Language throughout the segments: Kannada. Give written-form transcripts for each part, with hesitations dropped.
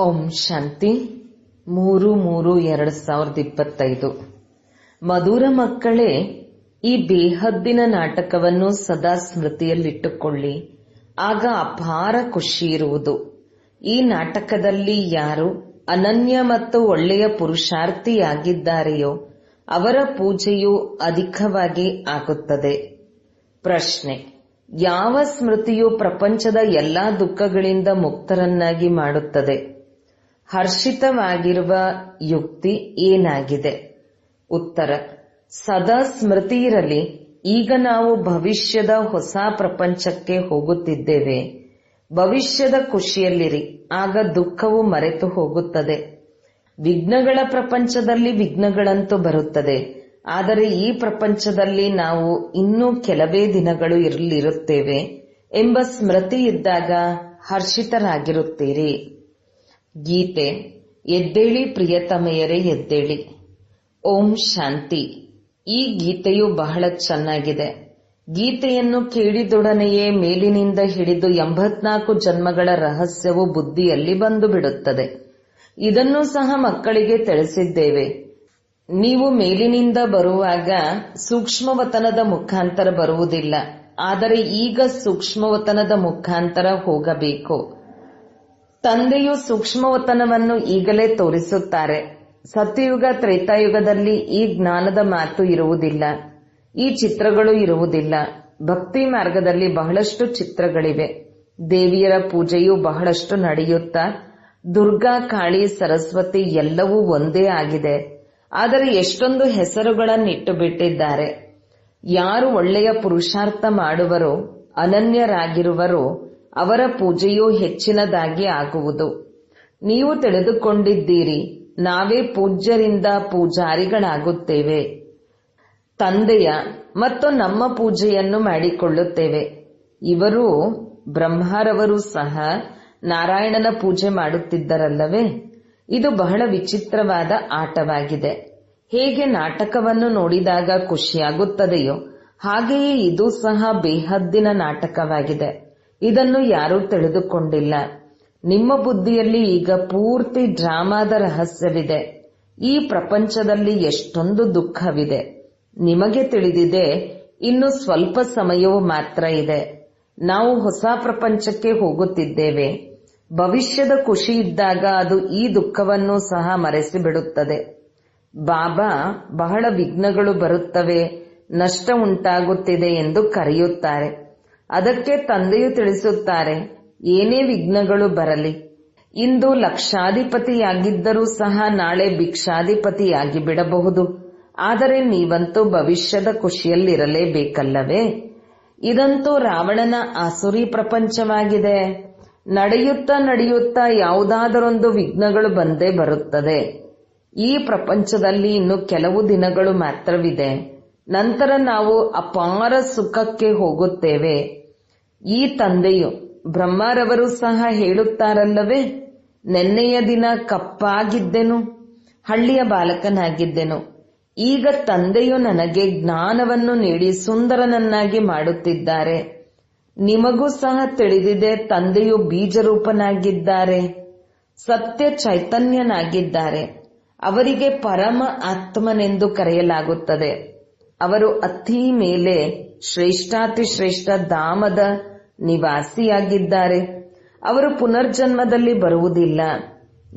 ಓಂ ಶಾಂತಿ 3/3/2025 ಮಧುರ ಮಕ್ಕಳೇ, ಈ ಬೇಹದ್ದಿನ ನಾಟಕವನ್ನು ಸದಾ ಸ್ಮೃತಿಯಲ್ಲಿಟ್ಟುಕೊಳ್ಳಿ. ಆಗ ಅಪಾರ ಖುಷಿ ಇರುವುದು. ಈ ನಾಟಕದಲ್ಲಿ ಯಾರು ಅನನ್ಯ ಮತ್ತು ಒಳ್ಳೆಯ ಪುರುಷಾರ್ಥಿಯಾಗಿದ್ದಾರೆಯೋ ಅವರ ಪೂಜೆಯು ಅಧಿಕವಾಗಿ ಆಗುತ್ತದೆ. ಪ್ರಶ್ನೆ: ಯಾವ ಸ್ಮೃತಿಯು ಪ್ರಪಂಚದ ಎಲ್ಲಾ ದುಃಖಗಳಿಂದ ಮುಕ್ತರನ್ನಾಗಿ ಮಾಡುತ್ತದೆ? ಹರ್ಷಿತವಾಗಿರುವ ಯುಕ್ತಿ ಏನಾಗಿದೆ? ಉತ್ತರ: ಸದಾ ಸ್ಮೃತಿ ಇರಲಿ. ಈಗ ನಾವು ಭವಿಷ್ಯದ ಹೊಸ ಪ್ರಪಂಚಕ್ಕೆ ಹೋಗುತ್ತಿದ್ದೇವೆ. ಭವಿಷ್ಯದ ಖುಷಿಯಲ್ಲಿರಿ, ಆಗ ದುಃಖವು ಮರೆತು ಹೋಗುತ್ತದೆ. ವಿಘ್ನಗಳ ಪ್ರಪಂಚದಲ್ಲಿ ವಿಘ್ನಗಳಂತೂ ಬರುತ್ತದೆ, ಆದರೆ ಈ ಪ್ರಪಂಚದಲ್ಲಿ ನಾವು ಇನ್ನೂ ಕೆಲವೇ ದಿನಗಳು ಇರಲಿರುತ್ತೇವೆ ಎಂಬ ಸ್ಮೃತಿ ಇದ್ದಾಗ ಹರ್ಷಿತರಾಗಿರುತ್ತೀರಿ. ಗೀತೆ: ಎದ್ದೇಳಿ ಪ್ರಿಯತಮೆಯರೇ, ಎದ್ದೇಳಿ. ಓಂ ಶಾಂತಿ. ಈ ಗೀತೆಯು ಬಹಳ ಚೆನ್ನಾಗಿದೆ. ಗೀತೆಯನ್ನು ಕೇಳಿದೊಡನೆಯೇ ಮೇಲಿನಿಂದ ಹಿಡಿದು 84 ಜನ್ಮಗಳ ರಹಸ್ಯವು ಬುದ್ಧಿಯಲ್ಲಿ ಬಂದು ಬಿಡುತ್ತದೆ. ಇದನ್ನು ಸಹ ಮಕ್ಕಳಿಗೆ ತಿಳಿಸಿದ್ದೇವೆ. ನೀವು ಮೇಲಿನಿಂದ ಬರುವಾಗ ಸೂಕ್ಷ್ಮವತನದ ಮುಖಾಂತರ ಬರುವುದಿಲ್ಲ, ಆದರೆ ಈಗ ಸೂಕ್ಷ್ಮವತನದ ಮುಖಾಂತರ ಹೋಗಬೇಕು. ತಂದೆಯು ಸೂಕ್ಷ್ಮವತನವನ್ನು ಈಗಲೇ ತೋರಿಸುತ್ತಾರೆ. ಸತ್ಯಯುಗ ತ್ರೇತಾಯುಗದಲ್ಲಿ ಈ ಜ್ಞಾನದ ಮಾತು ಇರುವುದಿಲ್ಲ, ಈ ಚಿತ್ರಗಳು ಇರುವುದಿಲ್ಲ. ಭಕ್ತಿ ಮಾರ್ಗದಲ್ಲಿ ಬಹಳಷ್ಟು ಚಿತ್ರಗಳಿವೆ. ದೇವಿಯರ ಪೂಜೆಯು ಬಹಳಷ್ಟು ನಡೆಯುತ್ತಾ ದುರ್ಗಾ, ಕಾಳಿ, ಸರಸ್ವತಿ ಎಲ್ಲವೂ ಒಂದೇ ಆಗಿದೆ. ಆದರೆ ಎಷ್ಟೊಂದು ಹೆಸರುಗಳನ್ನಿಟ್ಟು ಬಿಟ್ಟಿದ್ದಾರೆ. ಯಾರು ಒಳ್ಳೆಯ ಪುರುಷಾರ್ಥ ಮಾಡುವರೋ, ಅನನ್ಯರಾಗಿರುವರೋ ಅವರ ಪೂಜೆಯು ಹೆಚ್ಚಿನದಾಗಿ ಆಗುವುದು. ನೀವು ತಿಳಿದುಕೊಂಡಿದ್ದೀರಿ, ನಾವೇ ಪೂಜ್ಯರಿಂದ ಪೂಜಾರಿಗಳಾಗುತ್ತೇವೆ. ತಂದೆಯ ಮತ್ತು ನಮ್ಮ ಪೂಜೆಯನ್ನು ಮಾಡಿಕೊಳ್ಳುತ್ತೇವೆ. ಇವರು ಬ್ರಹ್ಮರವರು ಸಹ ನಾರಾಯಣನ ಪೂಜೆ ಮಾಡುತ್ತಿದ್ದರಲ್ಲವೇ? ಇದು ಬಹಳ ವಿಚಿತ್ರವಾದ ಆಟವಾಗಿದೆ. ಹೇಗೆ ನಾಟಕವನ್ನು ನೋಡಿದಾಗ ಖುಷಿಯಾಗುತ್ತದೆಯೋ ಹಾಗೆಯೇ ಇದು ಸಹ ಬೇಹದ್ದಿನ ನಾಟಕವಾಗಿದೆ. ಇದನ್ನು ಯಾರೂ ತಿಳಿದುಕೊಂಡಿಲ್ಲ. ನಿಮ್ಮ ಬುದ್ಧಿಯಲ್ಲಿ ಈಗ ಪೂರ್ತಿ ಡ್ರಾಮಾದ ರಹಸ್ಯವಿದೆ. ಈ ಪ್ರಪಂಚದಲ್ಲಿ ಎಷ್ಟೊಂದು ದುಃಖವಿದೆ. ನಿಮಗೆ ತಿಳಿದಿದೆ, ಇನ್ನು ಸ್ವಲ್ಪ ಸಮಯವೂ ಮಾತ್ರ ಇದೆ. ನಾವು ಹೊಸ ಪ್ರಪಂಚಕ್ಕೆ ಹೋಗುತ್ತಿದ್ದೇವೆ. ಭವಿಷ್ಯದ ಖುಷಿ ಇದ್ದಾಗ ಅದು ಈ ದುಃಖವನ್ನು ಸಹ ಮರೆಸಿಬಿಡುತ್ತದೆ. ಬಾಬಾ ಬಹಳ ವಿಘ್ನಗಳು ಬರುತ್ತವೆ, ನಷ್ಟ ಉಂಟಾಗುತ್ತಿದೆ ಎಂದು ಕರೆಯುತ್ತಾರೆ. ಅದಕ್ಕೆ ತಂದೆಯು ತಿಳಿಸುತ್ತಾರೆ, ಏನೇ ವಿಘ್ನಗಳು ಬರಲಿ, ಇಂದು ಲಕ್ಷಾಧಿಪತಿಯಾಗಿದ್ದರೂ ಸಹ ನಾಳೆ ಭಿಕ್ಷಾಧಿಪತಿಯಾಗಿ ಬಿಡಬಹುದು. ಆದರೆ ನೀವಂತೂ ಭವಿಷ್ಯದ ಖುಷಿಯಲ್ಲಿರಲೇಬೇಕಲ್ಲವೇ? ಇದಂತೂ ರಾವಣನ ಆಸುರಿ ಪ್ರಪಂಚವಾಗಿದೆ. ನಡೆಯುತ್ತಾ ನಡೆಯುತ್ತಾ ಯಾವುದಾದರೊಂದು ವಿಘ್ನಗಳು ಬಂದೇ ಬರುತ್ತದೆ. ಈ ಪ್ರಪಂಚದಲ್ಲಿ ಇನ್ನು ಕೆಲವು ದಿನಗಳು ಮಾತ್ರವಿದೆ. ನಂತರ ನಾವು ಅಪಾರ ಸುಖಕ್ಕೆ ಹೋಗುತ್ತೇವೆ. ಈ ತಂದೆಯು ಬ್ರಹ್ಮರವರು ಸಹ ಹೇಳುತ್ತಾರಲ್ಲವೇ, ನೆನ್ನೆಯ ದಿನ ಕಪ್ಪಾಗಿದ್ದೆನು, ಹಳ್ಳಿಯ ಬಾಲಕನಾಗಿದ್ದೆನು. ಈಗ ತಂದೆಯು ನನಗೆ ಜ್ಞಾನವನ್ನು ನೀಡಿ ಸುಂದರನನ್ನಾಗಿ ಮಾಡುತ್ತಿದ್ದಾರೆ. ನಿಮಗೂ ಸಹ ತಿಳಿದಿದೆ, ತಂದೆಯು ಬೀಜರೂಪನಾಗಿದ್ದಾರೆ, ಸತ್ಯ ಚೈತನ್ಯನಾಗಿದ್ದಾರೆ. ಅವರಿಗೆ ಪರಮ ಆತ್ಮನೆಂದು ಕರೆಯಲಾಗುತ್ತದೆ. ಅವರು ಅತಿ ಮೇಲೆ ಶ್ರೇಷ್ಠಾತಿ ಶ್ರೇಷ್ಠ ಧಾಮದ ನಿವಾಸಿಯಾಗಿದ್ದಾರೆ. ಅವರು ಪುನರ್ಜನ್ಮದಲ್ಲಿ ಬರುವುದಿಲ್ಲ.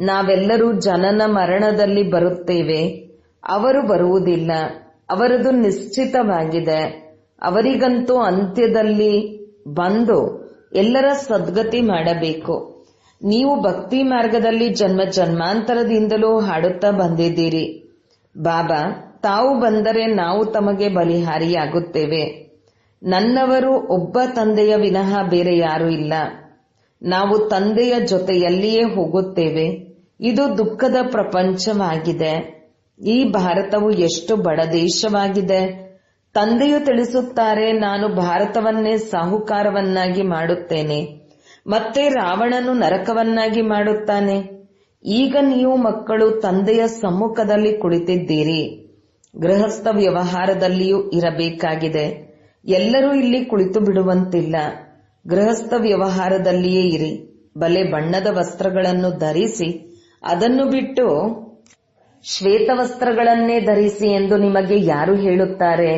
ನಾವೆಲ್ಲರೂ ಜನನ ಮರಣದಲ್ಲಿ ಬರುತ್ತೇವೆ, ಅವರು ಬರುವುದಿಲ್ಲ. ಅವರದು ನಿಶ್ಚಿತವಾಗಿದೆ. ಅವರಿಗಂತೂ ಅಂತ್ಯದಲ್ಲಿ ಬಂದು ಎಲ್ಲರ ಸದ್ಗತಿ ಮಾಡಬೇಕು. ನೀವು ಭಕ್ತಿ ಮಾರ್ಗದಲ್ಲಿ ಜನ್ಮ ಜನ್ಮಾಂತರದಿಂದಲೂ ಹಾಡುತ್ತಾ ಬಂದಿದ್ದೀರಿ, ಬಾಬಾ ತಾವು ಬಂದರೆ ನಾವು ತಮಗೆ ಬಲಿಹಾರಿಯಾಗುತ್ತೇವೆ. ನನ್ನವರು ಒಬ್ಬ ತಂದೆಯ ವಿನಃ ಬೇರೆ ಯಾರೂ ಇಲ್ಲ. ನಾವು ತಂದೆಯ ಜೊತೆಯಲ್ಲಿಯೇ ಹೋಗುತ್ತೇವೆ. ಇದು ದುಃಖದ ಪ್ರಪಂಚವಾಗಿದೆ. ಈ ಭಾರತವು ಎಷ್ಟು ಬಡ ದೇಶವಾಗಿದೆ. ತಂದೆಯು ತಿಳಿಸುತ್ತಾರೆ, ನಾನು ಭಾರತವನ್ನೇ ಸಾಹುಕಾರವನ್ನಾಗಿ ಮಾಡುತ್ತೇನೆ, ಮತ್ತೆ ರಾವಣನು ನರಕವನ್ನಾಗಿ ಮಾಡುತ್ತಾನೆ. ಈಗ ನೀವು ಮಕ್ಕಳು ತಂದೆಯ ಸಮ್ಮುಖದಲ್ಲಿ ಕುಳಿತಿದ್ದೀರಿ. ಗೃಹಸ್ಥ ವ್ಯವಹಾರದಲ್ಲಿಯೂ ಇರಬೇಕಾಗಿದೆ. ಎಲ್ಲರೂ ಇಲ್ಲಿ ಕುಳಿತು ಬಿಡುವಂತಿಲ್ಲ. ಗೃಹಸ್ಥ ವ್ಯವಹಾರದಲ್ಲಿಯೇ ಇರಿ. ಬಲೆ ಬಣ್ಣದ ವಸ್ತ್ರಗಳನ್ನು ಧರಿಸಿ ಅದನ್ನು ಬಿಟ್ಟು ಶ್ವೇತ ವಸ್ತ್ರಗಳನ್ನೇ ಧರಿಸಿ ಎಂದು ನಿಮಗೆ ಯಾರು ಹೇಳುತ್ತಾರೆ?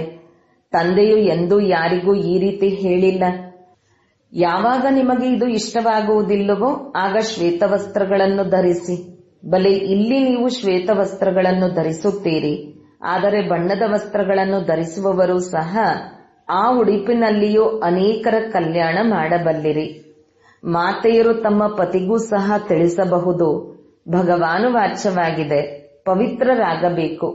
ತಂದೆಯು ಎಂದೂ ಯಾರಿಗೂ ಈ ರೀತಿ ಹೇಳಿಲ್ಲ. ಯಾವಾಗ ನಿಮಗೆ ಇದು ಇಷ್ಟವಾಗುವುದಿಲ್ಲವೋ ಆಗ ಶ್ವೇತ ವಸ್ತ್ರಗಳನ್ನು ಧರಿಸಿ. ಬಲೆ ಇಲ್ಲಿ ನೀವು ಶ್ವೇತ ವಸ್ತ್ರಗಳನ್ನು ಧರಿಸುತ್ತೀರಿ, ಆದರೆ ಬಣ್ಣದ ವಸ್ತ್ರಗಳನ್ನು ಧರಿಸುವವರು ಸಹ ಆ ಉಡುಪಿನಲ್ಲಿಯೂ ಅನೇಕರ ಕಲ್ಯಾಣ ಮಾಡಬಲ್ಲಿರಿ. ಮಾತೆಯರು ತಮ್ಮ ಪತಿಗೂ ಸಹ ತಿಳಿಸಬಹುದು, ಭಗವಾನು ವಾಚ್ಯವಾಗಿದೆ, ಪವಿತ್ರರಾಗಬೇಕು.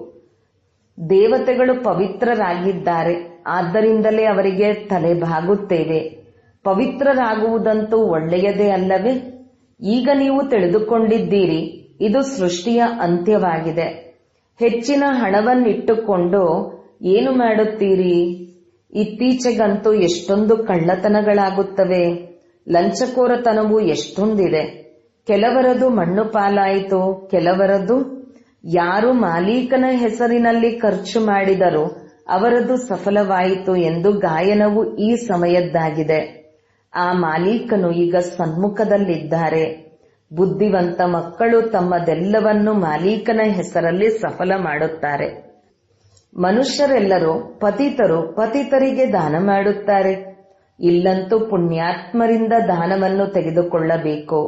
ದೇವತೆಗಳು ಪವಿತ್ರರಾಗಿದ್ದಾರೆ, ಆದ್ದರಿಂದಲೇ ಅವರಿಗೆ ತಲೆಬಾಗುತ್ತೇವೆ. ಪವಿತ್ರರಾಗುವುದಂತೂ ಒಳ್ಳೆಯದೇ ಅಲ್ಲವೇ? ಈಗ ನೀವು ತಿಳಿದುಕೊಂಡಿದ್ದೀರಿ, ಇದು ಸೃಷ್ಟಿಯ ಅಂತ್ಯವಾಗಿದೆ. ಹೆಚ್ಚಿನ ಹಣವನ್ನಿಟ್ಟುಕೊಂಡು ಏನು ಮಾಡುತ್ತೀರಿ? ಇತ್ತೀಚೆಗಂತೂ ಎಷ್ಟೊಂದು ಕಳ್ಳತನಗಳಾಗುತ್ತವೆ. ಲಂಚಕೋರತನವು ಎಷ್ಟೊಂದಿದೆ. ಕೆಲವರದು ಮಣ್ಣು ಪಾಲಾಯಿತು, ಕೆಲವರದು ಯಾರು ಮಾಲೀಕನ ಹೆಸರಿನಲ್ಲಿ ಖರ್ಚು ಮಾಡಿದರೋ ಅವರದು ಸಫಲವಾಯಿತು ಎಂದು ಗಾಯನವು ಈ ಸಮಯದ್ದಾಗಿದೆ. ಆ ಮಾಲೀಕನು ಈಗ ಸನ್ಮುಖದಲ್ಲಿದ್ದಾರೆ. ಬುದ್ಧಿವಂತ ಮಕ್ಕಳು ತಮ್ಮದೆಲ್ಲವನ್ನು ಮಾಲೀಕನ ಹೆಸರಲ್ಲಿ ಸಫಲ ಮಾಡುತ್ತಾರೆ. ಮನುಷ್ಯರೆಲ್ಲರೂ ಪತಿತರು ಪತಿತರಿಗೆ ದಾನ ಮಾಡುತ್ತಾರೆ. ಇಲ್ಲಂತೂ ಪುಣ್ಯಾತ್ಮರಿಂದ ದಾನವನ್ನು ತೆಗೆದುಕೊಳ್ಳಬೇಕು.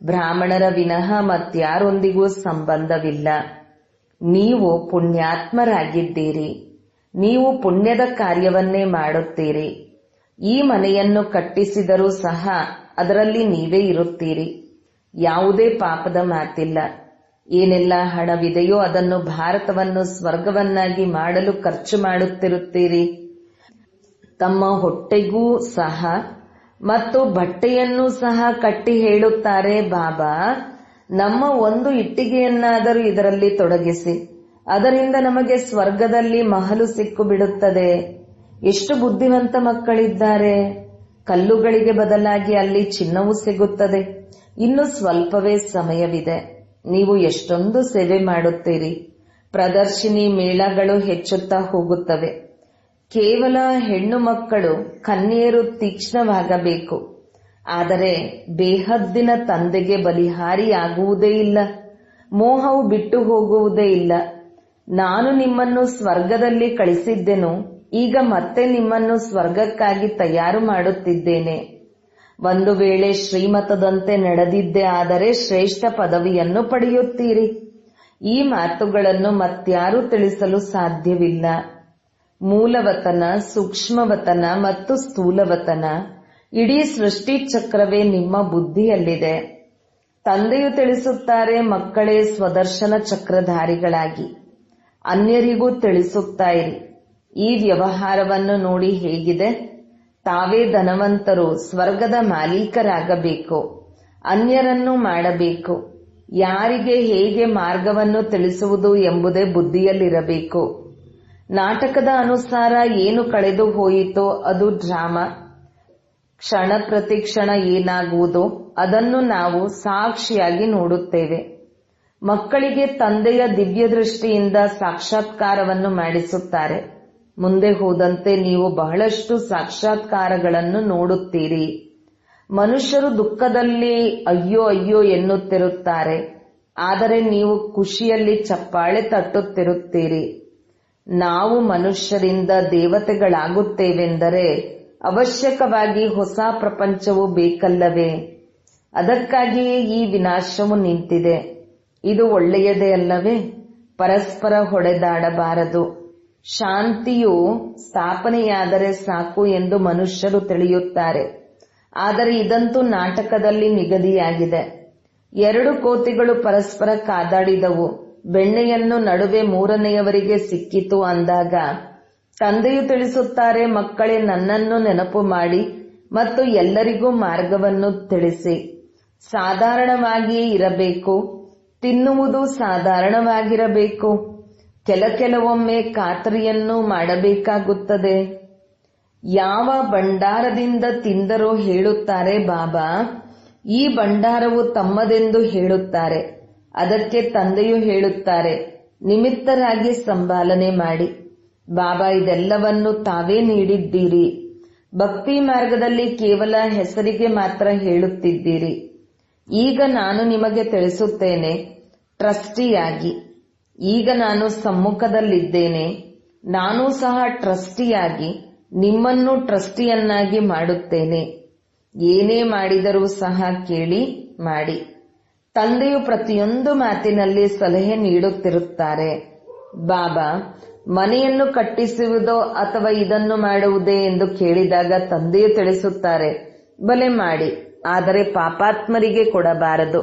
ಬ್ರಾಹ್ಮಣರ ವಿನಃ ಮತ್ಯಾರೊಂದಿಗೂ ಸಂಬಂಧವಿಲ್ಲ. ನೀವು ಪುಣ್ಯಾತ್ಮರಾಗಿದ್ದೀರಿ. ನೀವು ಪುಣ್ಯದ ಕಾರ್ಯವನ್ನೇ ಮಾಡುತ್ತೀರಿ. ಈ ಮನೆಯನ್ನು ಕಟ್ಟಿಸಿದರೂ ಸಹ ಅದರಲ್ಲಿ ನೀವೇ ಇರುತ್ತೀರಿ. ಯಾವುದೇ ಪಾಪದ ಮಾತಿಲ್ಲ. ಏನೆಲ್ಲ ಹಣವಿದೆಯೋ ಅದನ್ನು ಭಾರತವನ್ನು ಸ್ವರ್ಗವನ್ನಾಗಿ ಮಾಡಲು ಖರ್ಚು ಮಾಡುತ್ತಿರುತ್ತೀರಿ. ತಮ್ಮ ಹೊಟ್ಟೆಗೂ ಸಹ ಮತ್ತು ಬಟ್ಟೆಯನ್ನೂ ಸಹ ಕಟ್ಟಿ ಹೇಳುತ್ತಾರೆ, ಬಾಬಾ, ನಮ್ಮ ಒಂದು ಇಟ್ಟಿಗೆಯನ್ನಾದರೂ ಇದರಲ್ಲಿ ತೊಡಗಿಸಿ, ಅದರಿಂದ ನಮಗೆ ಸ್ವರ್ಗದಲ್ಲಿ ಮಹಲು ಸಿಕ್ಕು ಬಿಡುತ್ತದೆ. ಎಷ್ಟು ಬುದ್ಧಿವಂತ ಮಕ್ಕಳಿದ್ದಾರೆ. ಕಲ್ಲುಗಳಿಗೆ ಬದಲಾಗಿ ಅಲ್ಲಿ ಚಿನ್ನವೂ ಸಿಗುತ್ತದೆ. ಇನ್ನು ಸ್ವಲ್ಪವೇ ಸಮಯವಿದೆ. ನೀವು ಎಷ್ಟೊಂದು ಸೇವೆ ಮಾಡುತ್ತೀರಿ. ಪ್ರದರ್ಶಿನಿ ಮೇಳಗಳು ಹೆಚ್ಚುತ್ತಾ ಹೋಗುತ್ತವೆ. ಕೇವಲ ಹೆಣ್ಣು ಮಕ್ಕಳು ಕನ್ಯೆಯರು ತೀಕ್ಷ್ಣವಾಗಬೇಕು. ಆದರೆ ಬೇಹದ್ದಿನ ತಂದೆಗೆ ಬಲಿಹಾರಿಯಾಗುವುದೇ ಇಲ್ಲ. ಮೋಹವು ಬಿಟ್ಟು ಹೋಗುವುದೇ ಇಲ್ಲ. ನಾನು ನಿಮ್ಮನ್ನು ಸ್ವರ್ಗದಲ್ಲಿ ಕಳಿಸಿದ್ದೆನು, ಈಗ ಮತ್ತೆ ನಿಮ್ಮನ್ನು ಸ್ವರ್ಗಕ್ಕಾಗಿ ತಯಾರು ಮಾಡುತ್ತಿದ್ದೇನೆ. ಒಂದು ವೇಳೆ ಶ್ರೀಮತದಂತೆ ನಡೆದಿದ್ದೇ ಆದರೆ ಶ್ರೇಷ್ಠ ಪದವಿಯನ್ನು ಪಡೆಯುತ್ತೀರಿ. ಈ ಮಾತುಗಳನ್ನು ಮತ್ಯಾರೂ ತಿಳಿಸಲು ಸಾಧ್ಯವಿಲ್ಲ. ಮೂಲವತನ, ಸೂಕ್ಷ್ಮವತನ ಮತ್ತು ಸ್ಥೂಲವತನ, ಇಡೀ ಸೃಷ್ಟಿ ಚಕ್ರವೇ ನಿಮ್ಮ ಬುದ್ಧಿಯಲ್ಲಿದೆ. ತಂದೆಯು ತಿಳಿಸುತ್ತಾರೆ, ಮಕ್ಕಳೇ ಸ್ವದರ್ಶನ ಚಕ್ರಧಾರಿಗಳಾಗಿ ಅನ್ಯರಿಗೂ ತಿಳಿಸುತ್ತಾ ಇರಿ. ಈ ವ್ಯವಹಾರವನ್ನು ನೋಡಿ ಹೇಗಿದೆ. ತಾವೇ ಧನವಂತರು, ಸ್ವರ್ಗದ ಮಾಲೀಕರಾಗಬೇಕು. ಅನ್ಯರನ್ನು ಮಾಡಬೇಕು. ಯಾರಿಗೆ ಹೇಗೆ ಮಾರ್ಗವನ್ನು ತಿಳಿಸುವುದು ಎಂಬುದೇ ಬುದ್ಧಿಯಲ್ಲಿರಬೇಕು. ನಾಟಕದ ಅನುಸಾರ ಏನು ಕಳೆದು ಹೋಯಿತೋ ಅದು ಡ್ರಾಮಾ. ಕ್ಷಣ ಪ್ರತಿ ಕ್ಷಣ ಏನಾಗುವುದೋ ಅದನ್ನು ನಾವು ಸಾಕ್ಷಿಯಾಗಿ ನೋಡುತ್ತೇವೆ. ಮಕ್ಕಳಿಗೆ ತಂದೆಯ ದಿವ್ಯ ದೃಷ್ಟಿಯಿಂದ ಸಾಕ್ಷಾತ್ಕಾರವನ್ನು ಮಾಡಿಸುತ್ತಾರೆ. ಮುಂದೆ ಹೋದಂತೆ ನೀವು ಬಹಳಷ್ಟು ಸಾಕ್ಷಾತ್ಕಾರಗಳನ್ನು ನೋಡುತ್ತೀರಿ. ಮನುಷ್ಯರು ದುಃಖದಲ್ಲಿ ಅಯ್ಯೋ ಅಯ್ಯೋ ಎನ್ನುತ್ತಿರುತ್ತಾರೆ, ಆದರೆ ನೀವು ಖುಷಿಯಲ್ಲಿ ಚಪ್ಪಾಳೆ ತಟ್ಟುತ್ತಿರುತ್ತೀರಿ. ನಾವು ಮನುಷ್ಯರಿಂದ ದೇವತೆಗಳಾಗುತ್ತೇವೆಂದರೆ ಅವಶ್ಯಕವಾಗಿ ಹೊಸ ಪ್ರಪಂಚವು ಬೇಕಲ್ಲವೇ? ಅದಕ್ಕಾಗಿಯೇ ಈ ವಿನಾಶವು ನಿಂತಿದೆ. ಇದು ಒಳ್ಳೆಯದೇ ಅಲ್ಲವೇ? ಪರಸ್ಪರ ಹೊಡೆದಾಡಬಾರದು. ಶಾಂತಿಯು ಸ್ಥಾಪನೆಯಾದರೆ ಸಾಕು ಎಂದು ಮನುಷ್ಯರು ತಿಳಿಯುತ್ತಾರೆ. ಆದರೆ ಇದಂತೂ ನಾಟಕದಲ್ಲಿ ನಿಗದಿಯಾಗಿದೆ. 2 ಕೋತಿಗಳು ಪರಸ್ಪರ ಕಾದಾಡಿದವು. ಬೆಣ್ಣೆಯನ್ನು ನಡುವೆ 3ನೆಯವರಿಗೆ ಸಿಕ್ಕಿತು ಅಂದಾಗ ತಂದೆಯು ತಿಳಿಸುತ್ತಾರೆ, ಮಕ್ಕಳೇ, ನನ್ನನ್ನು ನೆನಪು ಮಾಡಿ ಮತ್ತು ಎಲ್ಲರಿಗೂ ಮಾರ್ಗವನ್ನು ತಿಳಿಸಿ. ಸಾಧಾರಣವಾಗಿಯೇ ಇರಬೇಕು. ತಿನ್ನುವುದು ಸಾಧಾರಣವಾಗಿರಬೇಕು. ಕೆಲವೊಮ್ಮೆ ಖಾತರಿಯನ್ನು ಮಾಡಬೇಕಾಗುತ್ತದೆ. ಯಾವ ಭಂಡಾರದಿಂದ ತಿಂದರೋ ಹೇಳುತ್ತಾರೆ ಬಾಬಾ, ಈ ಭಂಡಾರವು ತಮ್ಮದೆಂದು ಹೇಳುತ್ತಾರೆ. ಅದಕ್ಕೆ ತಂದೆಯು ಹೇಳುತ್ತಾರೆ, ನಿಮಿತ್ತರಾಗಿ ಸಂಪಾಲನೆ ಮಾಡಿ. ಬಾಬಾ ಇದೆಲ್ಲವನ್ನು ತಾವೇ ನೀಡಿದ್ದೀರಿ. ಭಕ್ತಿ ಮಾರ್ಗದಲ್ಲಿ ಕೇವಲ ಹೆಸರಿಗೆ ಮಾತ್ರ ಹೇಳುತ್ತಿದ್ದೀರಿ. ಈಗ ನಾನು ನಿಮಗೆ ತಿಳಿಸುತ್ತೇನೆ, ಟ್ರಸ್ಟಿಯಾಗಿ. ಈಗ ನಾನು ಸಮ್ಮುಖದಲ್ಲಿದ್ದೇನೆ. ನಾನೂ ಸಹ ಟ್ರಸ್ಟಿಯಾಗಿ ನಿಮ್ಮನ್ನು ಟ್ರಸ್ಟಿಯನ್ನಾಗಿ ಮಾಡುತ್ತೇನೆ. ಏನೇ ಮಾಡಿದರೂ ಸಹ ಕೇಳಿ ಮಾಡಿ. ತಂದೆಯು ಪ್ರತಿಯೊಂದು ಮಾತಿನಲ್ಲಿ ಸಲಹೆ ನೀಡುತ್ತಿರುತ್ತಾರೆ. ಬಾಬಾ, ಮನೆಯನ್ನು ಕಟ್ಟಿಸುವುದೋ ಅಥವಾ ಇದನ್ನು ಮಾಡುವುದೇ ಎಂದು ಕೇಳಿದಾಗ ತಂದೆಯು ತಿಳಿಸುತ್ತಾರೆ, ಬಲೆ ಮಾಡಿ, ಆದರೆ ಪಾಪಾತ್ಮರಿಗೆ ಕೊಡಬಾರದು.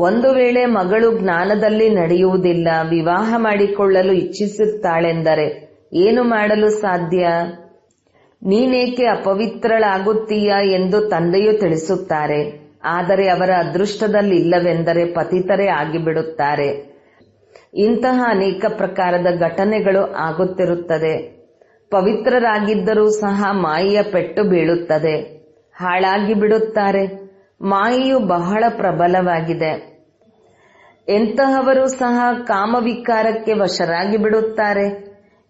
ಒಂದು ವೇಳೆ ಮಗಳು ಜ್ಞಾನದಲ್ಲಿ ನಡೆಯುವುದಿಲ್ಲ, ವಿವಾಹ ಮಾಡಿಕೊಳ್ಳಲು ಇಚ್ಛಿಸುತ್ತಾಳೆಂದರೆ ಏನು ಮಾಡಲು ಸಾಧ್ಯ? ನೀನೇಕೆ ಅಪವಿತ್ರಳಾಗುತ್ತೀಯಾ ಎಂದು ತಂದೆಯು ತಿಳಿಸುತ್ತಾರೆ. ಆದರೆ ಅವರ ಅದೃಷ್ಟದಲ್ಲಿಲ್ಲವೆಂದರೆ ಪತಿತರೇ ಆಗಿಬಿಡುತ್ತಾರೆ. ಇಂತಹ ಅನೇಕ ಪ್ರಕಾರದ ಘಟನೆಗಳು ಆಗುತ್ತಿರುತ್ತದೆ. ಪವಿತ್ರರಾಗಿದ್ದರೂ ಸಹ ಮಾಯೆಯ ಪೆಟ್ಟು ಬೀಳುತ್ತದೆ, ಹಾಳಾಗಿ ಬಿಡುತ್ತಾರೆ. ಮಾಯೆಯು ಬಹಳ ಪ್ರಬಲವಾಗಿದೆ. ಎಂತಹವರು ಸಹ ಕಾಮವಿಕಾರಕ್ಕೆ ವಶರಾಗಿ ಬಿಡುತ್ತಾರೆ.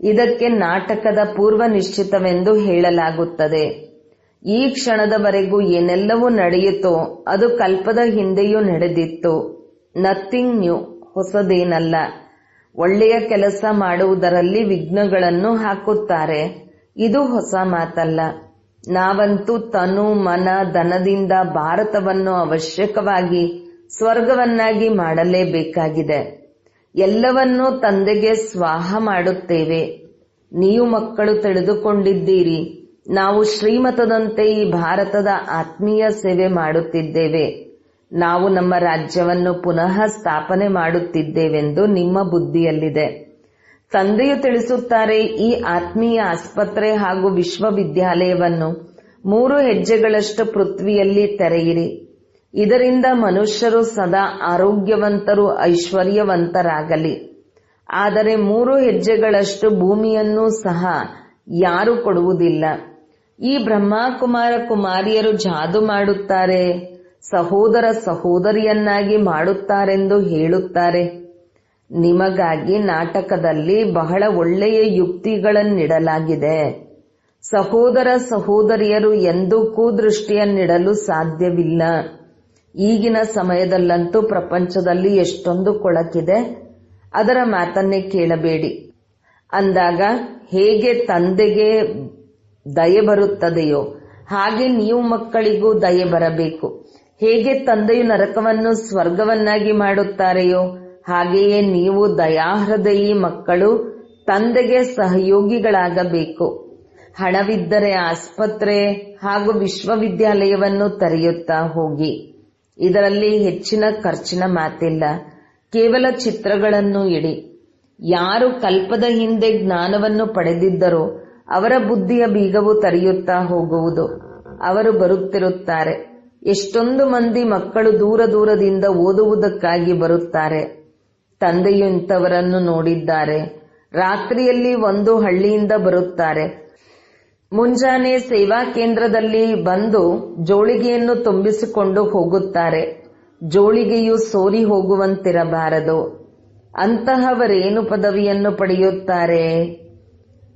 ಇದಕ್ಕೆ ನಾಟಕದ ಪೂರ್ವ ನಿಶ್ಚಿತವೆಂದು ಹೇಳಲಾಗುತ್ತದೆ. ಈ ಕ್ಷಣದವರೆಗೂ ಏನೆಲ್ಲವೂ ನಡೆಯಿತೋ ಅದು ಕಲ್ಪದ ಹಿಂದೆಯೂ ನಡೆದಿತ್ತು. ನಥಿಂಗ್ ನ್ಯೂ, ಹೊಸದೇನಲ್ಲ. ಒಳ್ಳೆಯ ಕೆಲಸ ಮಾಡುವುದರಲ್ಲಿ ವಿಘ್ನಗಳನ್ನು ಹಾಕುತ್ತಾರೆ. ಇದು ಹೊಸ ಮಾತಲ್ಲ. ನಾವಂತೂ ತನು ಮನ ಧನದಿಂದ ಭಾರತವನ್ನು ಅವಶ್ಯಕವಾಗಿ ಸ್ವರ್ಗವನ್ನಾಗಿ ಮಾಡಲೇಬೇಕಾಗಿದೆ. ಎಲ್ಲವನ್ನೂ ತಂದೆಗೆ ಸ್ವಾಹ ಮಾಡುತ್ತೇವೆ. ನೀವು ಮಕ್ಕಳು ತಿಳಿದುಕೊಂಡಿದ್ದೀರಿ, ನಾವು ಶ್ರೀಮತದಂತೆ ಈ ಭಾರತದ ಆತ್ಮೀಯ ಸೇವೆ ಮಾಡುತ್ತಿದ್ದೇವೆ. ನಾವು ನಮ್ಮ ರಾಜ್ಯವನ್ನು ಪುನಃ ಸ್ಥಾಪನೆ ಮಾಡುತ್ತಿದ್ದೇವೆಂದು ನಿಮ್ಮ ಬುದ್ಧಿಯಲ್ಲಿದೆ. ತಂದೆಯು ತಿಳಿಸುತ್ತಾರೆ, ಈ ಆತ್ಮೀಯ ಆಸ್ಪತ್ರೆ ಹಾಗೂ ವಿಶ್ವವಿದ್ಯಾಲಯವನ್ನು 3 ಹೆಜ್ಜೆಗಳಷ್ಟು ಪೃಥ್ವಿಯಲ್ಲಿ ತೆರೆಯಿರಿ. ಇದರಿಂದ ಮನುಷ್ಯರು ಸದಾ ಆರೋಗ್ಯವಂತರು, ಐಶ್ವರ್ಯವಂತರಾಗಲಿ. ಆದರೆ 3 ಹೆಜ್ಜೆಗಳಷ್ಟು ಭೂಮಿಯನ್ನೂ ಸಹ ಯಾರು ಕೊಡುವುದಿಲ್ಲ. ಈ ಬ್ರಹ್ಮಕುಮಾರ ಕುಮಾರಿಯರು ಜಾದು ಮಾಡುತ್ತಾರೆ, ಸಹೋದರ ಸಹೋದರಿಯನ್ನಾಗಿ ಮಾಡುತ್ತಾರೆಂದು ಹೇಳುತ್ತಾರೆ. ನಿಮಗಾಗಿ ನಾಟಕದಲ್ಲಿ ಬಹಳ ಒಳ್ಳೆಯ ಯುಕ್ತಿಗಳನ್ನಿಡಲಾಗಿದೆ. ಸಹೋದರ ಸಹೋದರಿಯರು ಎಂದೂ ಕುದೃಷ್ಟಿಯನ್ನಿಡಲು ಸಾಧ್ಯವಿಲ್ಲ. ಈಗಿನ ಸಮಯದಲ್ಲಂತೂ ಪ್ರಪಂಚದಲ್ಲಿ ಎಷ್ಟೊಂದು ಕೊಳಕಿದೆ, ಅದರ ಮಾತನ್ನೇ ಕೇಳಬೇಡಿ. ಅಂದಾಗ ಹೇಗೆ ತಂದೆಗೆ ದಯೆ ಬರುತ್ತದೆಯೋ ಹಾಗೆ ನೀವು ಮಕ್ಕಳಿಗೂ ದಯೆ ಬರಬೇಕು. ಹೇಗೆ ತಂದೆಯು ನರಕವನ್ನು ಸ್ವರ್ಗವನ್ನಾಗಿ ಮಾಡುತ್ತಾರೆಯೋ ಹಾಗೆಯೇ ನೀವು ದಯಾಹೃದಯಿ ಮಕ್ಕಳು ತಂದೆಗೆ ಸಹಯೋಗಿಗಳಾಗಬೇಕು. ಹಣವಿದ್ದರೆ ಆಸ್ಪತ್ರೆ ಹಾಗೂ ವಿಶ್ವವಿದ್ಯಾಲಯವನ್ನು ತೆರೆಯುತ್ತಾ ಹೋಗಿ. ಇದರಲ್ಲಿ ಹೆಚ್ಚಿನ ಖರ್ಚಿನ ಮಾತಿಲ್ಲ. ಕೇವಲ ಚಿತ್ರಗಳನ್ನು ಇಡಿ. ಯಾರು ಕಲ್ಪದ ಹಿಂದೆ ಜ್ಞಾನವನ್ನು ಪಡೆದಿದ್ದರೋ ಅವರ ಬುದ್ಧಿಯ ಬೀಗವು ತೆರೆಯುತ್ತಾ ಹೋಗುವುದು. ಅವರು ಬರುತ್ತಿರುತ್ತಾರೆ. ಎಷ್ಟೊಂದು ಮಂದಿ ಮಕ್ಕಳು ದೂರ ದೂರದಿಂದ ಓದುವುದಕ್ಕಾಗಿ ಬರುತ್ತಾರೆ. ತಂದೆಯು ಇಂಥವರನ್ನು ನೋಡಿದ್ದಾರೆ. ರಾತ್ರಿಯಲ್ಲಿ ಒಂದು ಹಳ್ಳಿಯಿಂದ ಬರುತ್ತಾರೆ. ಮುಂಜಾನೆ ಸೇವಾ ಕೇಂದ್ರದಲ್ಲಿ ಬಂದು ಜೋಳಿಗೆಯನ್ನು ತುಂಬಿಸಿಕೊಂಡು ಹೋಗುತ್ತಾರೆ. ಜೋಳಿಗೆಯು ಸೋರಿ ಹೋಗುವಂತಿರಬಾರದು. ಅಂತಹವರೇನು ಪದವಿಯನ್ನು ಪಡೆಯುತ್ತಾರೆ?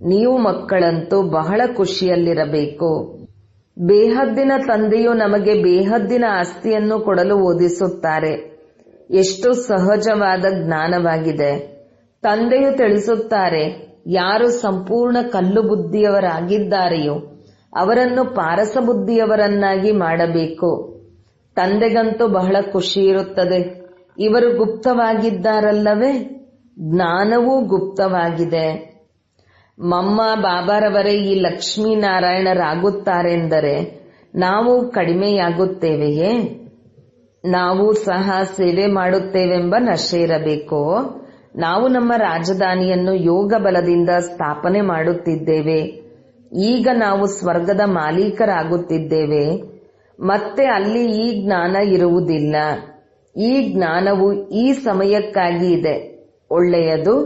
ನೀವು ಮಕ್ಕಳಂತೂ ಬಹಳ ಖುಷಿಯಲ್ಲಿರಬೇಕು. ಬೇಹದ್ದಿನ ತಂದೆಯು ನಮಗೆ ಬೇಹದ್ದಿನ ಆಸ್ತಿಯನ್ನು ಕೊಡಲು ಓದಿಸುತ್ತಾರೆ. ಎಷ್ಟು ಸಹಜವಾದ ಜ್ಞಾನವಾಗಿದೆ. ತಂದೆಯು ತಿಳಿಸುತ್ತಾರೆ, ಯಾರು ಸಂಪೂರ್ಣ ಕಲ್ಲು ಬುದ್ಧಿಯವರಾಗಿದ್ದಾರೆಯೋ ಅವರನ್ನು ಪಾರಸ ಬುದ್ಧಿಯವರನ್ನಾಗಿ ಮಾಡಬೇಕು. ತಂದೆಗಂತೂ ಬಹಳ ಖುಷಿ ಇರುತ್ತದೆ. ಇವರು ಗುಪ್ತವಾಗಿದ್ದಾರಲ್ಲವೇ? ಜ್ಞಾನವೂ ಗುಪ್ತವಾಗಿದೆ. ಮಮ್ಮ ಬಾಬಾರವರೇ ಈ ಲಕ್ಷ್ಮೀನಾರಾಯಣರಾಗುತ್ತಾರೆಂದರೆ ನಾವು ಕಡಿಮೆಯಾಗುತ್ತೇವೆಯೇ? ನಾವು ಸಹ ಸೇವೆ ಮಾಡುತ್ತೇವೆಂಬ ನಶೆ ಇರಬೇಕೋ? ನಾವು ನಮ್ಮ ರಾಜಧಾನಿಯನ್ನು ಯೋಗ ಬಲದಿಂದ ಸ್ಥಾಪನೆ ಮಾಡುತ್ತಿದ್ದೇವೆ. ಈಗ ನಾವು ಸ್ವರ್ಗದ ಮಾಲೀಕರಾಗುತ್ತಿದ್ದೇವೆ. ಮತ್ತೆ ಅಲ್ಲಿ ಈ ಜ್ಞಾನ ಇರುವುದಿಲ್ಲ. ಈ ಜ್ಞಾನವು ಈ ಸಮಯಕ್ಕಾಗಿ ಇದೆ. ಒಳ್ಳೆಯದು.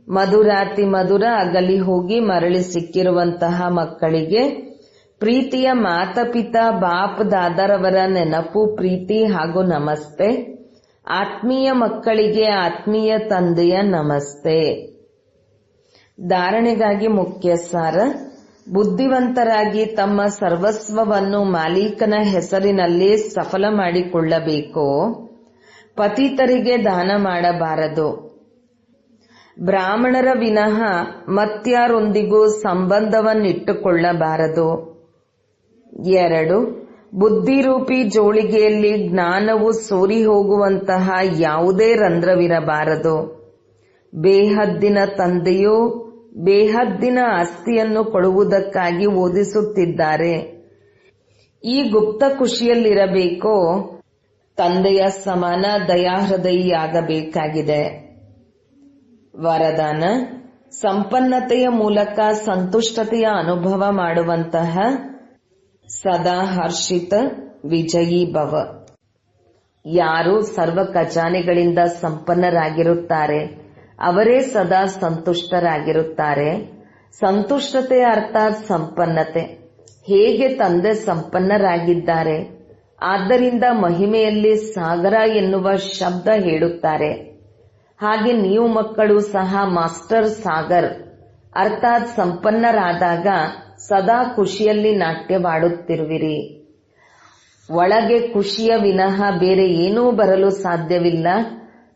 ಮಧುರಾತಿ ಮಧುರ ಅಗಲಿ ಹೋಗಿ ಮರಳಿ ಸಿಕ್ಕಿರುವಂತಹ ಮಕ್ಕಳಿಗೆ ಪ್ರೀತಿಯ ಮಾತಾಪಿತಾ ಬಾಪ್ ದಾದರವರ ನೆನಪು, ಪ್ರೀತಿ ಹಾಗೂ ನಮಸ್ತೆ. ಆತ್ಮೀಯ ಮಕ್ಕಳಿಗೆ ಆತ್ಮೀಯ ತಂದೆಯ ನಮಸ್ತೆ. ಧಾರಣೆಗಾಗಿ ಮುಖ್ಯ ಸಾರ. ಬುದ್ಧಿವಂತರಾಗಿ ತಮ್ಮ ಸರ್ವಸ್ವವನ್ನು ಮಾಲೀಕನ ಹೆಸರಿನಲ್ಲಿ ಸಫಲ ಮಾಡಿಕೊಳ್ಳಬೇಕು. ಪತಿತರಿಗೆ ದಾನ ಮಾಡಬಾರದು. ಬ್ರಾಹ್ಮಣರ ವಿನಃ ಮತ್ಯಾರೊಂದಿಗೂ ಸಂಬಂಧವನ್ನಿಟ್ಟುಕೊಳ್ಳಬಾರದು. 2. ಬುದ್ಧಿರೂಪಿ ಜೋಳಿಗೆಯಲ್ಲಿ ಜ್ಞಾನವು ಸೋರಿ ಹೋಗುವಂತಹ ಯಾವುದೇ ರಂಧ್ರವಿರಬಾರದು. ಬೇಹದ್ದಿನ ತಂದೆಯು ಬೇಹದ್ದಿನ ಆಸ್ತಿಯನ್ನು ಕೊಡುವುದಕ್ಕಾಗಿ ಓದಿಸುತ್ತಿದ್ದಾರೆ. ಈ ಗುಪ್ತ ಖುಷಿಯಲ್ಲಿರಬೇಕೋ ತಂದೆಯ ಸಮಾನ ದಯಾಹೃದಯಿಯಾಗಬೇಕಾಗಿದೆ. ವರದಾನ: ಸಂಪನ್ನತೆಯ ಮೂಲಕ ಸಂತುಷ್ಟತೆಯ ಅನುಭವ ಮಾಡುವಂತಹ ಸದಾ ಹರ್ಷಿತ ವಿಜಯೀ ಭವ. ಯಾರು ಸರ್ವ ಖಜಾನೆಗಳಿಂದ ಸಂಪನ್ನರಾಗಿರುತ್ತಾರೆ ಅವರೇ ಸದಾ ಸಂತುಷ್ಟರಾಗಿರುತ್ತಾರೆ. ಸಂತುಷ್ಟತೆ ಅರ್ಥಾತ್ ಸಂಪನ್ನತೆ. ಹೇಗೆ ತಂದೆ ಸಂಪನ್ನರಾಗಿದ್ದಾರೆ, ಆದ್ದರಿಂದ ಮಹಿಮೆಯಲ್ಲಿ ಸಾಗರ ಎನ್ನುವ ಶಬ್ದ ಹೇಳುತ್ತಾರೆ. ಹಾಗೆ ನೀವು ಮಕ್ಕಳು ಸಹ ಮಾಸ್ಟರ್ ಸಾಗರ್ ಅರ್ಥಾತ್ ಸಂಪನ್ನರಾದಾಗ ಸದಾ ಖುಷಿಯಲ್ಲಿ ನಾಟ್ಯವಾಡುತ್ತಿರುವಿರಿ. ಒಳಗೆ ಖುಷಿಯ ವಿನಃ ಬೇರೆ ಏನೂ ಬರಲು ಸಾಧ್ಯವಿಲ್ಲ.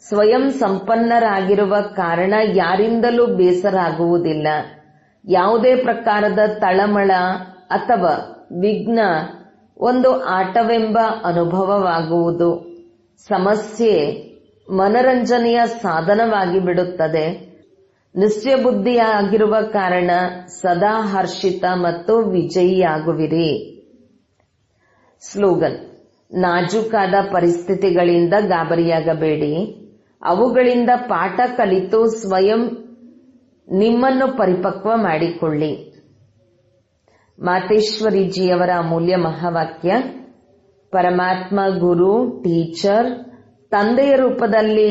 ಸ್ವಯಂ ಸಂಪನ್ನರಾಗಿರುವ ಕಾರಣ ಯಾರಿಂದಲೂ ಬೇಸರ ಆಗುವುದಿಲ್ಲ. ಯಾವುದೇ ಪ್ರಕಾರದ ತಳಮಳ ಅಥವಾ ವಿಘ್ನ ಒಂದು ಆಟವೆಂಬ ಅನುಭವವಾಗುವುದು. ಸಮಸ್ಯೆ ಮನರಂಜನೆಯ ಸಾಧನವಾಗಿ ಬಿಡುತ್ತದೆ. ನಿಶ್ಚಯಬುದ್ಧಿಯಾಗಿರುವ ಕಾರಣ ಸದಾ ಹರ್ಷಿತ ಮತ್ತು ವಿಜಯಿಯಾಗುವಿರಿ. ಸ್ಲೋಗನ್: ನಾಜೂಕಾದ ಪರಿಸ್ಥಿತಿಗಳಿಂದ ಗಾಬರಿಯಾಗಬೇಡಿ. ಅವುಗಳಿಂದ ಪಾಠ ಕಲಿತು ಸ್ವಯಂ ನಿಮ್ಮನ್ನು ಪರಿಪಕ್ವ ಮಾಡಿಕೊಳ್ಳಿ. ಮಾತೇಶ್ವರಿಜಿಯವರ ಅಮೂಲ್ಯ ಮಹಾವಾಕ್ಯ: ಪರಮಾತ್ಮ ಗುರು, ಟೀಚರ್, ತಂದೆಯ ರೂಪದಲ್ಲಿ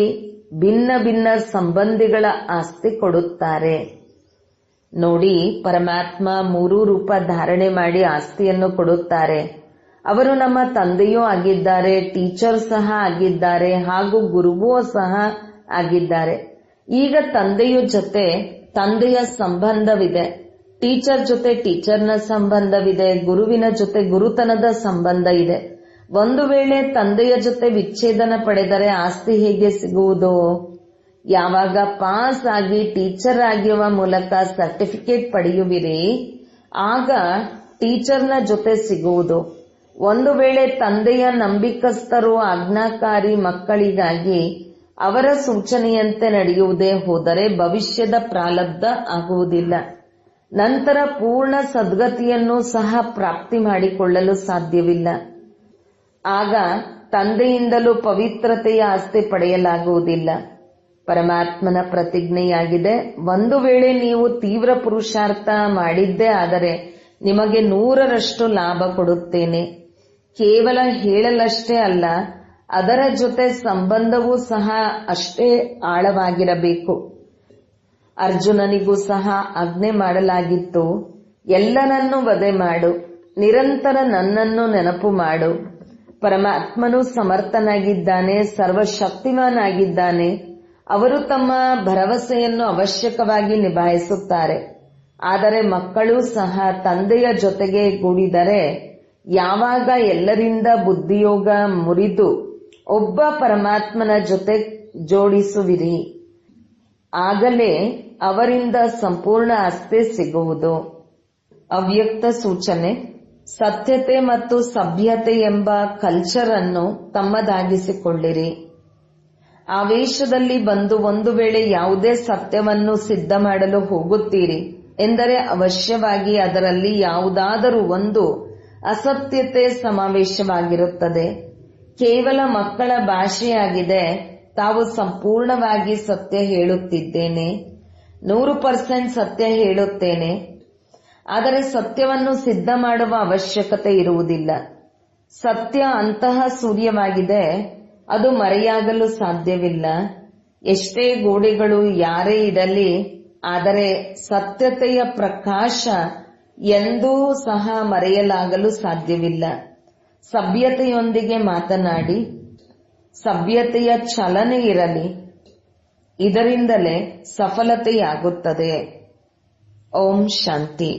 ಭಿನ್ನ ಭಿನ್ನ ಸಂಬಂಧಿಗಳ ಆಸ್ತಿ ಕೊಡುತ್ತಾರೆ. ನೋಡಿ, ಪರಮಾತ್ಮ 3 ರೂಪ ಧಾರಣೆ ಮಾಡಿ ಆಸ್ತಿಯನ್ನು ಕೊಡುತ್ತಾರೆ. ಅವರು ನಮ್ಮ ತಂದೆಯೂ ಆಗಿದ್ದಾರೆ, ಟೀಚರ್ ಸಹ ಆಗಿದ್ದಾರೆ ಹಾಗೂ ಗುರುವೂ ಸಹ ಆಗಿದ್ದಾರೆ. ಈಗ ತಂದೆಯ ಜೊತೆ ತಂದೆಯ ಸಂಬಂಧವಿದೆ, ಟೀಚರ್ ಜೊತೆ ಟೀಚರ್ನ ಸಂಬಂಧವಿದೆ, ಗುರುವಿನ ಜೊತೆ ಗುರುತನದ ಸಂಬಂಧ ಇದೆ. ಒಂದು ವೇಳೆ ತಂದೆಯ ಜೊತೆ ವಿಚ್ಛೇದನ ಪಡೆದರೆ ಆಸ್ತಿ ಹೇಗೆ ಸಿಗುವುದು? ಯಾವಾಗ ಪಾಸ್ ಆಗಿ ಟೀಚರ್ ಆಗಿರುವ ಮೂಲಕ ಸರ್ಟಿಫಿಕೇಟ್ ಪಡೆಯುವಿರಿ, ಆಗ ಟೀಚರ್ನ ಜೊತೆ ಸಿಗುವುದು. ಒಂದು ವೇಳೆ ತಂದೆಯ ನಂಬಿಕಸ್ಥರು ಆಜ್ಞಾಕಾರಿ ಮಕ್ಕಳಿಗಾಗಿ ಅವರ ಸೂಚನೆಯಂತೆ ನಡೆಯುವುದೇ ಹೋದರೆ ಭವಿಷ್ಯದ ಪ್ರಾರಬ್ಧ ಆಗುವುದಿಲ್ಲ. ನಂತರ ಪೂರ್ಣ ಸದ್ಗತಿಯನ್ನು ಸಹ ಪ್ರಾಪ್ತಿ ಮಾಡಿಕೊಳ್ಳಲು ಸಾಧ್ಯವಿಲ್ಲ. ಆಗ ತಂದೆಯಿಂದಲೂ ಪವಿತ್ರತೆಯ ಆಸ್ತಿ ಪಡೆಯಲಾಗುವುದಿಲ್ಲ. ಪರಮಾತ್ಮನ ಪ್ರತಿಜ್ಞೆಯಾಗಿದೆ, ಒಂದು ವೇಳೆ ನೀವು ತೀವ್ರ ಪುರುಷಾರ್ಥ ಮಾಡಿದ್ದೇ ಆದರೆ ನಿಮಗೆ 100ರಷ್ಟು ಲಾಭ ಕೊಡುತ್ತೇನೆ. ಕೇವಲ ಹೇಳಲಷ್ಟೇ ಅಲ್ಲ, ಅದರ ಜೊತೆ ಸಂಬಂಧವೂ ಸಹ ಅಷ್ಟೇ ಆಳವಾಗಿರಬೇಕು. ಅರ್ಜುನನಿಗೂ ಸಹ ಆಜ್ಞೆ ಮಾಡಲಾಗಿತ್ತು, ಎಲ್ಲರನ್ನೂ ವಧೆ ಮಾಡು, ನಿರಂತರ ನನ್ನನ್ನು ನೆನಪು ಮಾಡು. ಪರಮಾತ್ಮನು ಸಮರ್ಥನಾಗಿದ್ದಾನೆ, ಸರ್ವಶಕ್ತಿಮಾನಾಗಿದ್ದಾನೆ. ಅವರು ತಮ್ಮ ಭರವಸೆಯನ್ನು ಅವಶ್ಯಕವಾಗಿ ನಿಭಾಯಿಸುತ್ತಾರೆ. ಆದರೆ ಮಕ್ಕಳು ಸಹ ತಂದೆಯ ಜೊತೆಗೆ ಗೂಡಿದರೆ ಯಾವಾಗ ಎಲ್ಲರಿಂದ ಬುದ್ಧಿಯೋಗ ಮುರಿದು ಒಬ್ಬ ಪರಮಾತ್ಮನ ಜೊತೆ ಜೋಡಿಸುವಿರಿ, ಆಗಲೇ ಅವರಿಂದ ಸಂಪೂರ್ಣ ಆಸ್ತಿ ಸಿಗುವುದು. ಅವ್ಯಕ್ತ ಸೂಚನೆ: ಸತ್ಯತೆ ಮತ್ತು ಸಭ್ಯತೆ ಎಂಬ ಕಲ್ಚರ್ ಅನ್ನು ತಮ್ಮದಾಗಿಸಿಕೊಳ್ಳಿರಿ. ಆವೇಶದಲ್ಲಿ ಬಂದು ಒಂದು ವೇಳೆ ಯಾವುದೇ ಸತ್ಯವನ್ನು ಸಿದ್ಧ ಮಾಡಲು ಹೋಗುತ್ತೀರಿ ಎಂದರೆ ಅವಶ್ಯವಾಗಿ ಅದರಲ್ಲಿ ಯಾವುದಾದರೂ ಒಂದು ಅಸತ್ಯತೆ ಸಮಾವೇಶವಾಗಿರುತ್ತದೆ. ಕೇವಲ ಮಕ್ಕಳ ಭಾಷೆಯಾಗಿದೆ, ತಾವು ಸಂಪೂರ್ಣವಾಗಿ ಸತ್ಯ ಹೇಳುತ್ತಿದ್ದೇನೆ, 100% ಸತ್ಯ ಹೇಳುತ್ತೇನೆ. ಆದರೆ ಸತ್ಯವನ್ನು ಸಿದ್ಧ ಮಾಡುವ ಅವಶ್ಯಕತೆ ಇರುವುದಿಲ್ಲ. ಸತ್ಯ ಅಂತಹ ಸೂರ್ಯವಾಗಿದೆ, ಅದು ಮರೆಯಾಗಲು ಸಾಧ್ಯವಿಲ್ಲ. ಎಷ್ಟೇ ಗೋಡೆಗಳು ಯಾರೇ ಇರಲಿ, ಆದರೆ ಸತ್ಯತೆಯ ಪ್ರಕಾಶ ಎಂದೂ ಸಹ ಮರೆಯಲಾಗಲು ಸಾಧ್ಯವಿಲ್ಲ. ಸಭ್ಯತೆಯೊಂದಿಗೆ ಮಾತನಾಡಿ, ಸಭ್ಯತೆಯ ಚಲನೆ ಇರಲಿ, ಇದರಿಂದಲೇ ಸಫಲತೆಯಾಗುತ್ತದೆ. ಓಂ ಶಾಂತಿ.